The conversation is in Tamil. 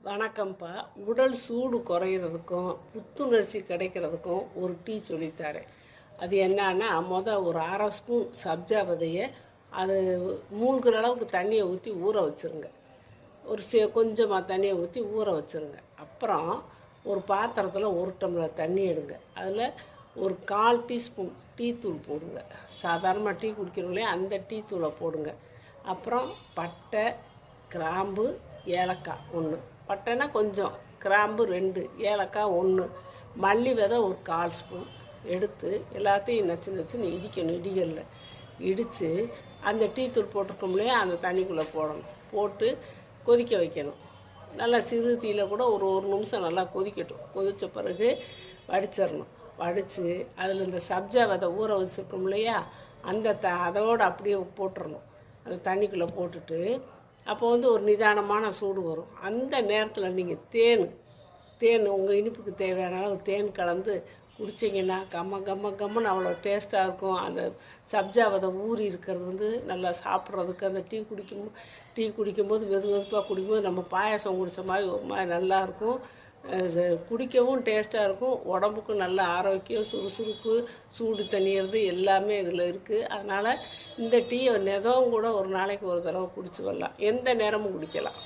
வணக்கம்ப்பா. உடல் சூடு குறையிறதுக்கும் புத்துணர்ச்சி கிடைக்கிறதுக்கும் ஒரு டீ சொல்லித்தரேன். அது என்னன்னா, ஒரு அரை ஸ்பூன் சப்ஜா விதையை அது மூழ்கிற அளவுக்கு தண்ணியை ஊற்றி ஊற வச்சுருங்க. கொஞ்சமாக தண்ணியை ஊற்றி ஊற வச்சுருங்க. அப்புறம் ஒரு பாத்திரத்தில் 1 டம்ளர் தண்ணி எடுங்க. அதில் ஒரு 1/4 டீஸ்பூன் டீ தூள் போடுங்க. சாதாரணமாக டீ குடிக்கிறவங்களே அந்த டீ தூளை போடுங்க. அப்புறம் பட்டை, கிராம்பு, ஏலக்காய் 1, பட்டைனா கொஞ்சம், கிராம்பு 2, ஏலக்காய் 1, மல்லி விதை ஒரு 1/4 ஸ்பூன் எடுத்து எல்லாத்தையும் நச்சுன்னு இடிக்கணும். இடிகளில் இடித்து அந்த டீ தூள் போட்டிருக்கோம்லையே அந்த தண்ணிக்குள்ளே போடணும். போட்டு கொதிக்க வைக்கணும். நல்லா சிறு தீயில் கூட ஒரு நிமிஷம் நல்லா கொதிக்கட்டும். கொதித்த பிறகு வடிச்சிடணும். வடித்து அதில் இந்த சப்ஜா விதை ஊற வச்சுருக்கோம் இல்லையா, அதோடு அப்படியே போட்டுடணும். அந்த தண்ணிக்குள்ளே போட்டுட்டு அப்போ ஒரு நிதானமான சூடு வரும். அந்த நேரத்தில் நீங்கள் தேன் உங்கள் இனிப்புக்கு தேவையான அளவு தேன் கலந்து குடிச்சிங்கன்னா கம்மன்னு அவ்வளோ டேஸ்ட்டாக இருக்கும். அந்த சப்ஜா விதை ஊறி இருக்கிறது நல்லா சாப்பிட்றதுக்கு அந்த டீ குடிக்கும்போது வெதுப்பாக குடிக்கும்போது நம்ம பாயாசம் குடித்த மாதிரி ஒரு மாதிரி நல்லாயிருக்கும். குடிக்கவும் டேஸ்ட்டாக இருக்கும். உடம்புக்கும் நல்ல ஆரோக்கியம், சுறுசுறுப்பு, சூடு தணியிறது எல்லாமே இதில் இருக்குது. அதனால் இந்த டீயை கூட ஒரு நாளைக்கு ஒரு தடவை குடிச்சு வரலாம். எந்த நேரமும் குடிக்கலாம்.